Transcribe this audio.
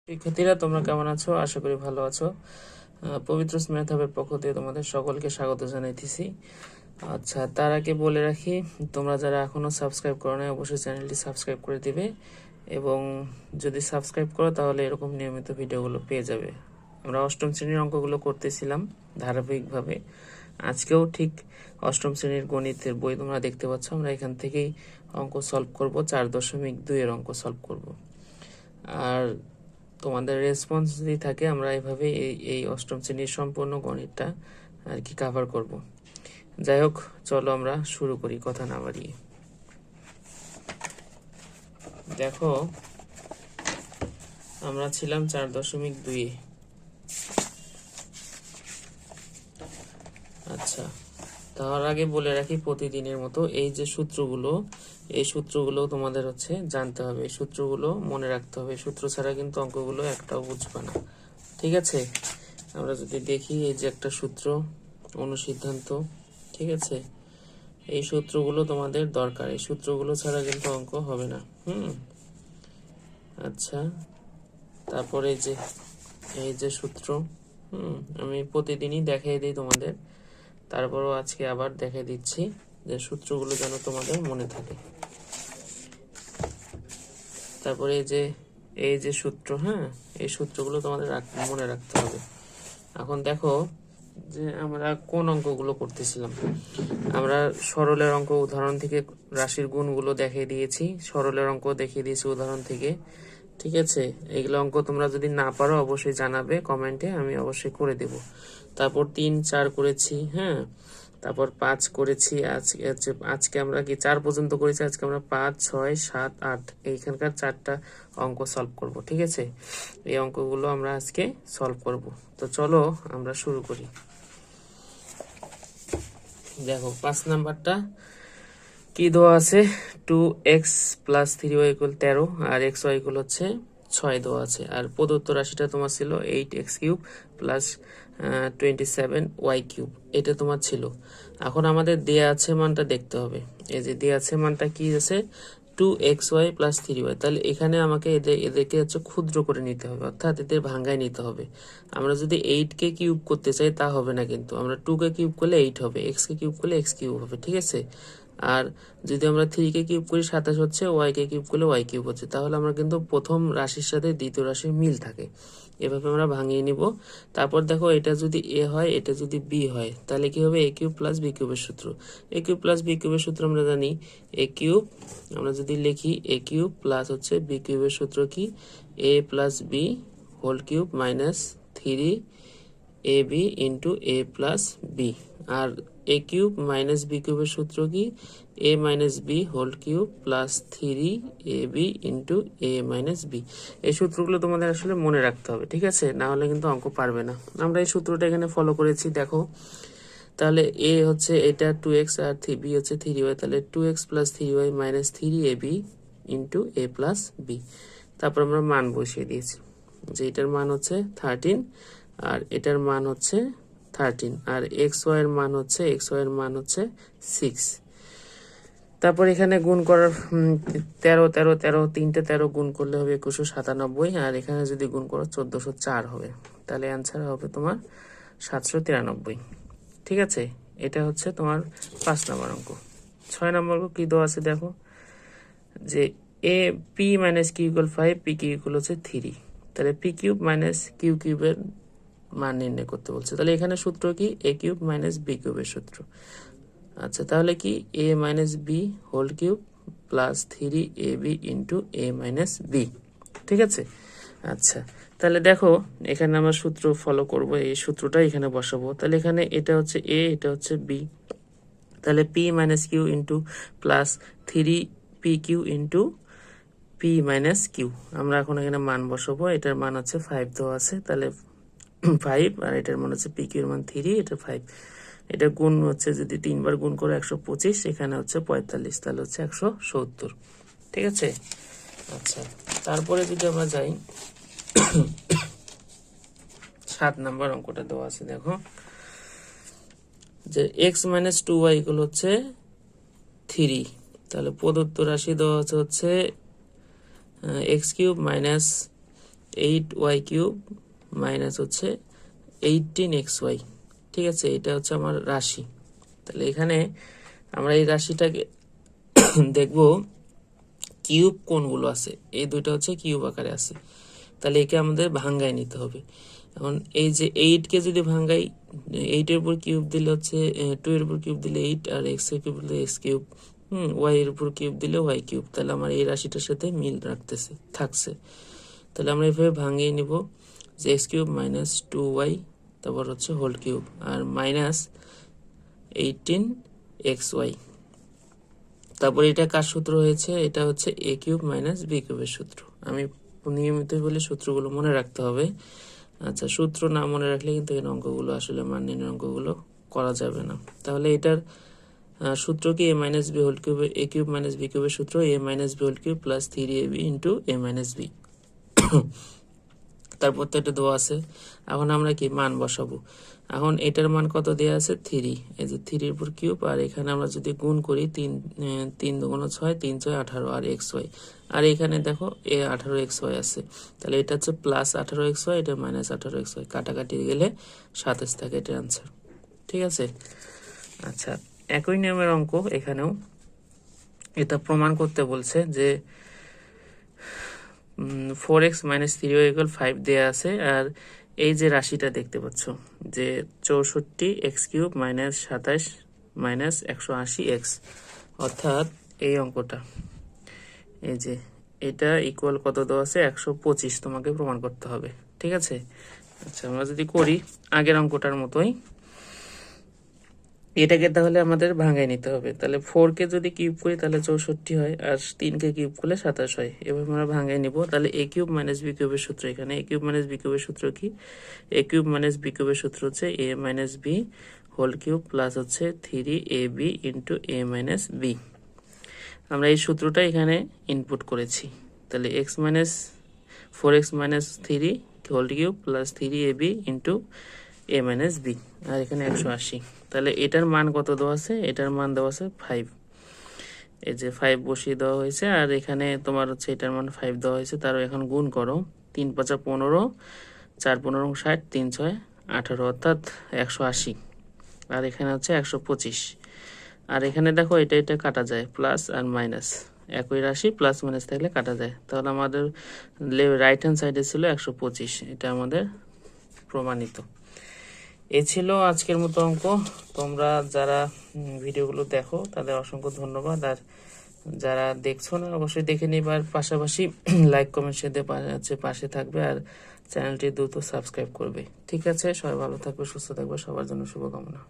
শিক্ষার্থীরা তোমরা কেমন আছো? আশা করি ভালো আছো। পবিত্র স্মেথ হাবের পক্ষ থেকে তোমাদের সকলকে স্বাগত জানাইতেছি। আচ্ছা, তার আগে বলে রাখি, তোমরা যারা এখনো সাবস্ক্রাইব করো নাই অবশ্যই চ্যানেলটি সাবস্ক্রাইব করে দিবে, এবং যদি সাবস্ক্রাইব করো তাহলে এরকম নিয়মিত ভিডিওগুলো পেয়ে যাবে। আমরা অষ্টম শ্রেণীর অঙ্কগুলো করতেছিলাম ধারাবাহিকভাবে। আজকেও ঠিক অষ্টম শ্রেণীর গণিতের বই তোমরা দেখতে পাচ্ছ, আমরা এখান থেকেই অঙ্ক সলভ করব, 4.2 এর অঙ্ক সলভ করব। আর তোমাদের রেসপন্স যদি থাকে আমরা এইভাবে এই অষ্টম শ্রেণীর সম্পূর্ণ গণিতটা আর কি কভার করব। যাই হোক, চলো আমরা শুরু করি কথা না বাড়িয়ে। দেখো, আমরা ছিলাম 4.2। আচ্ছা, তার আগে বলে রাখি প্রতিদিনের মতো এই যে সূত্রগুলো, এই সূত্রগুলো তোমাদের হচ্ছে জানতে হবে, এই সূত্রগুলো মনে রাখতে হবে। সূত্র ছাড়া কিন্তু অঙ্কগুলো একটাও বুঝবে না, ঠিক আছে? আমরা যদি দেখি, এই যে একটা সূত্র, অনুসিদ্ধান্ত, ঠিক আছে? এই সূত্রগুলো তোমাদের দরকার, এই সূত্রগুলো ছাড়া কিন্তু অঙ্ক হবে না। আচ্ছা, তারপরে এই যে সূত্র, আমি প্রতিদিনই দেখাই দিই তোমাদের, তারপরও আজকে আবার দেখাই দিচ্ছি যে সূত্রগুলো যেন তোমাদের মনে থাকে। তারপরে এই যে সূত্র, এই সূত্রগুলো তোমাদের মনে রাখতে হবে। এখন দেখো যে আমরা কোন অঙ্কগুলো করতেছিলাম। আমরা সরলের অঙ্ক উদাহরণ থেকে রাশির গুণগুলো দেখিয়ে দিয়েছি, সরলের অঙ্ক দেখিয়ে দিয়েছি উদাহরণ থেকে, ঠিক আছে? এগুলো অঙ্ক তোমরা যদি না পারো অবশ্যই জানাবে কমেন্টে, আমি অবশ্যই করে দেব। তারপর 3, 4 করেছি, তারপর 5 করেছি। আজকে আমরা কি 4 পর্যন্ত করেছি, আজকে আমরা 5, 6, 7, 8 এইখানকার 4টা অঙ্ক সলভ করব, ঠিক আছে? এই অঙ্কগুলো আমরা আজকে সলভ করব। তো চলো আমরা শুরু করি। দেখো, 5 নাম্বারটা কি দেওয়া আছে, 2x + 3y = 13 আর xy = হচ্ছে 6 দেওয়া আছে। আর প্রদত্ত রাশিটা তোমার ছিল 8x³ + 27y³, এটা তোমার ছিল। এখন আমাদের দেয়া আছে মানটা দেখতে হবে। এই যে দেয়া আছে মানটা কি আছে, 2xy + 3y। তাহলে এখানে আমাকে এদেরকে হচ্ছে ক্ষুদ্র করে নিতে হবে, অর্থাৎ এদের ভাঙ্গায় নিতে হবে। আমরা যদি 8কে কিউব করতে চাই তা হবে না, কিন্তু আমরা 2কে কিউব করলে 8 হবে, xকে কিউব করলে x³ হবে, ঠিক আছে? আর যদি আমরা 3কে কিউব করি 27 হচ্ছে, ওয়াইকে কিউব করলে y³ হচ্ছে। তাহলে আমরা কিন্তু প্রথম রাশির সাথে দ্বিতীয় রাশির মিল থাকে, এভাবে আমরা ভাঙিয়ে নিব। তারপর দেখো, এটা যদি a হয়, এটা যদি b হয়, তাহলে কি হবে, a³ + b³ এর সূত্র। a³ + b³ এর সূত্র আমরা জানি, a³, আমরা যদি লিখি a³ প্লাস হচ্ছে b³ এর সূত্র কি, a + b হোল³ - 3ab * a + b। R a³ - b³ এর সূত্র কি, a - b হোল³ + 3ab * a - b। এই সূত্রগুলো তোমাদের আসলে মনে রাখতে হবে, ঠিক আছে? না হলে কিন্তু অঙ্ক পারবে না। আমরা এই সূত্রটা এখানে ফলো করেছি, দেখো। তাহলে a হচ্ছে এটা 2x আর b হচ্ছে 3y, তাহলে 2x + 3y - 3ab * a + b। তারপর আমরা মান বসিয়ে দিয়েছি, যে এটার মান হচ্ছে 13 আর এটার মান হচ্ছে 13, আর xy এর মান হচ্ছে 6। তারপর এখানে গুণ করার 13 13 13 তিনটে 13 গুণ করলে হবে 2197, আর এখানে যদি গুণ করো 1404 হবে। তাহলে অ্যান্সার হবে তোমার 793, ঠিক আছে? এটা হচ্ছে তোমার 5 নম্বর অঙ্ক। 6 নম্বর অঙ্ক কি দেওয়া আছে দেখো, যে a p - q = 5, p³ হচ্ছে 3। তাহলে p³ - q³ এর মান নির্ণয় করতে বলছে। তাহলে এখানে সূত্র কি, a³ - b³ এর সূত্র। আচ্ছা, তাহলে কি a - b হোল³ + 3ab * a - b, ঠিক আছে? আচ্ছা, তাহলে দেখো এখানে আমরা সূত্র ফলো করব, এই সূত্রটা এখানে বসাবো। তাহলে এখানে এটা হচ্ছে a, এটা হচ্ছে b, তাহলে p - q + 3pq * p - q। আমরা এখন এখানে মান বসাবো, এটার মান হচ্ছে 5 দেওয়া আছে, তাহলে 5, আর এটার মান হচ্ছে pq এর মান 3, এটা 5। এটা গুণ হচ্ছে, যদি 3 বার গুণ করে 125, এখানে হচ্ছে 45, তাহলে হচ্ছে 170, ঠিক আছে? আচ্ছা, তারপরে যদি আমরা যাই 7 নম্বর অঙ্কটা দেওয়া আছে, দেখো যে x - 2y = হচ্ছে 3। তাহলে প্রদত্ত রাশি দেওয়া হচ্ছে x³ - 8y কিউব মাইনাস হচ্ছে 18xy। ঠিক আছে, এটা হচ্ছে আমার রাশি। তাহলে এখানে আমরা এই রাশিটাকে দেখব কিউব কোনগুলো আছে, এই দুইটা হচ্ছে কিউব আকারে আছে। তাহলে একে আমাদের ভাঙ্গায় নিতে হবে। এখন এই যে 8কে যদি ভাঙ্গাই, 8 এর উপর কিউব দিলে হচ্ছে 2 এর উপর কিউব দিলে 8, আর x এর কিউব দিলে x কিউব, y এর উপর কিউব দিলে y কিউব। তাহলে আমার এই রাশিটার সাথে মিল থাকছে। তাহলে আমরা এভাবে ভাঙিয়ে নিব যে x কিউব মাইনাস 2y, তারপর হচ্ছে হোল কিউব, আর মাইনাস 18xy। তারপর এটা কার সূত্র হয়েছে, এটা হচ্ছে a কিউব মাইনাস b কিউবের সূত্র। আমি নিয়মিত বলে সূত্রগুলো মনে রাখতে হবে। আচ্ছা, সূত্র না মনে রাখলে কিন্তু এই অঙ্কগুলো আসলে মান নির্ণয় অঙ্কগুলো করা যাবে না। তাহলে এটার সূত্র কি, a minus B whole cube, a cube minus B কিউবের সূত্র a minus B whole cube plus 3ab into a minus B. তারপর তো এটা দেওয়া আছে। এখন আমরা কি মান বসাবো। এখন এটার মান কত দেওয়া আছে 3, এই যে 3 এর উপর কিউব, আর এখানে আমরা যদি গুণ করি 3 দুগুণ 6, 3 6 18, আর xy, আর এখানে দেখো 18xy আছে। তাহলে এটা হচ্ছে প্লাস 18xy, এটা মাইনাস 18xy, কাটাকাটি গেলে 27 থাকে, এটা আনসার। ঠিক আছে। আচ্ছা, একই নিয়মের অঙ্ক এখানেও এটা প্রমাণ করতে বলছে যে 4x মাইনাস 3y ইকুয়াল 5 দেওয়া আছে। আর এই যে রাশিটা দেখতে পাচ্ছ যে 64x cube minus 27 minus 180x, অর্থাৎ এই অঙ্কটা, এই যে এটা ইকুয়াল কত দেওয়া আছে 125, তোমাকে প্রমাণ করতে হবে। ঠিক আছে। আচ্ছা, আমরা যদি করি আগের অঙ্কটার মতোই, এটাকে তাহলে আমাদের ভাঙায় নিতে হবে। তাহলে 4কে যদি কিউব করি তাহলে 64 হয়, আর 3কে কিউব করলে 27 হয়। এভাবে আমরা ভাঙায় নিব। তাহলে a কিউব মাইনাস বি কিউবের সূত্র, এখানে a কিউব মাইনাস বি কিউবের সূত্র কি, a কিউব মাইনাস বি কিউবের সূত্র হচ্ছে a minus B whole cube plus হচ্ছে 3ab into a minus B. আমরা এই সূত্রটা এখানে ইনপুট করেছি। তাহলে x minus 4x minus 3 whole cube plus 3ab into a minus B, আর এখানে 180। তাহলে এটার মান কত দেওয়া আছে, এটার মান দেওয়া আছে 5, এই যে 5 বসিয়ে দেওয়া হয়েছে, আর এখানে তোমার হচ্ছে এটার মান 5 দেওয়া হয়েছে। তারও এখন গুণ করো, 3 5 15, 4 15 60, 3 6 18, অর্থাৎ 180, আর এখানে হচ্ছে 125। আর এখানে দেখো এটা এটা কাটা যায়, প্লাস আর মাইনাস, একই রাশি প্লাস মাইনাস থাকলে কাটা যায়। তাহলে আমাদের রাইট হ্যান্ড সাইডে ছিল 125, এটা আমাদের প্রমাণিত। এ ছিল আজকের মতো অঙ্ক। তোমরা যারা ভিডিওগুলো দেখো তাদের অসংখ্য ধন্যবাদ, আর যারা দেখছো না অবশ্যই দেখে নিবে, আর পাশাপাশি লাইক কমেন্ট শেয়ার পাশে থাকবে, আর চ্যানেলটি দ্রুত সাবস্ক্রাইব করবে। ঠিক আছে, সবাই ভালো থাকবে, সুস্থ থাকবে, সবার জন্য শুভকামনা।